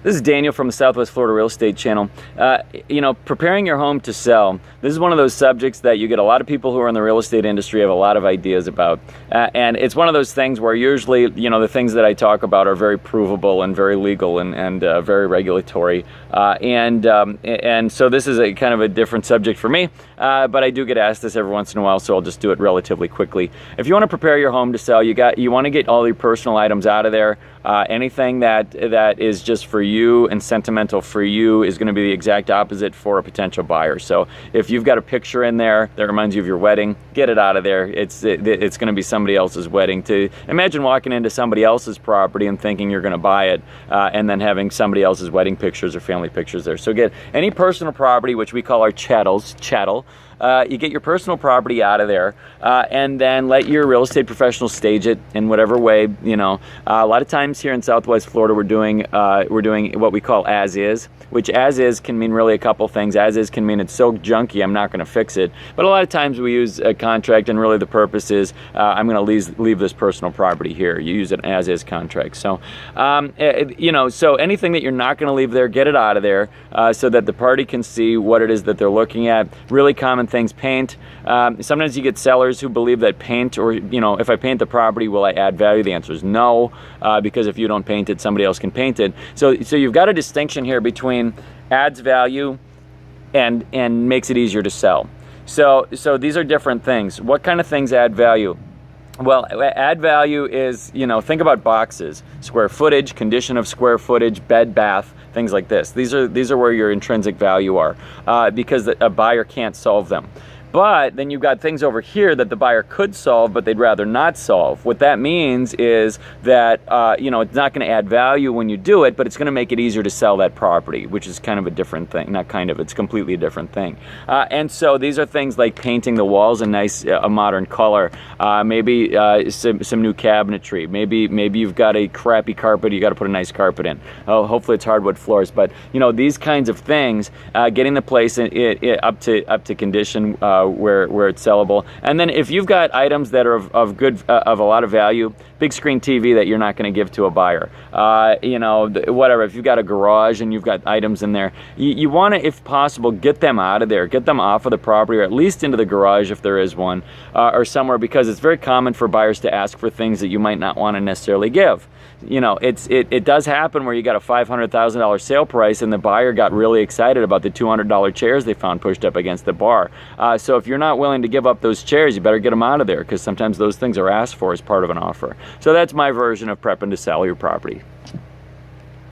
This is Daniel from the Southwest Florida Real Estate Channel. You know, preparing your home to sell, this is one of those subjects that you get a lot of people who are in the real estate industry have a lot of ideas about. And it's one of those things where usually, you know, the things that I talk about are very provable and very legal and very regulatory. And so this is a kind of a different subject for me, but I do get asked this every once in a while, so I'll just do it relatively quickly. If you want to prepare your home to sell, you want to get all your personal items out of there. Anything that is just for you and sentimental for you is going to be the exact opposite for a potential buyer. So if you've got a picture in there that reminds you of your wedding, get it out of there. It's going to be somebody else's wedding. To imagine walking into somebody else's property and thinking you're going to buy it, and then having somebody else's wedding pictures or family pictures there. So get any personal property, which we call our chattel. You get your personal property out of there, and then let your real estate professional stage it in whatever way. You know, a lot of times here in Southwest Florida, we're doing what we call as is, which as is can mean really a couple things. As is can mean it's so junky I'm not going to fix it, but a lot of times we use a contract, and really the purpose is I'm going to leave this personal property here. You use an as is contract. So you know, so anything that you're not going to leave there, get it out of there, so that the party can see what it is that they're looking at. Really common things: paint. Sometimes you get sellers who believe that paint, or, you know, if I paint the property, will I add value? The answer is no, because if you don't paint it, somebody else can paint it. So you've got a distinction here between adds value and makes it easier to sell. So these are different things. What kind of things add value? Well, add value is, you know, think about boxes, square footage, condition of square footage, bed, bath, things like this. These are where your intrinsic value are, because a buyer can't solve them. But then you've got things over here that the buyer could solve, but they'd rather not solve. What that means is that, you know, it's not going to add value when you do it, but it's going to make it easier to sell that property, which is kind of a different thing. Not kind of, it's completely a different thing. And so these are things like painting the walls a nice, a modern color, maybe some new cabinetry. Maybe you've got a crappy carpet, you got to put a nice carpet in. Oh, hopefully it's hardwood floors. But, you know, these kinds of things, getting the place up to condition, where it's sellable. And then if you've got items that are of a lot of value, big screen TV that you're not going to give to a buyer, you know, whatever. If you've got a garage and you've got items in there, you want to, if possible, get them out of there, get them off of the property, or at least into the garage if there is one, or somewhere, because it's very common for buyers to ask for things that you might not want to necessarily give. You know, it does happen where you got a $500,000 sale price and the buyer got really excited about the $200 chairs they found pushed up against the bar. So if you're not willing to give up those chairs, you better get them out of there, because sometimes those things are asked for as part of an offer. So that's my version of prepping to sell your property.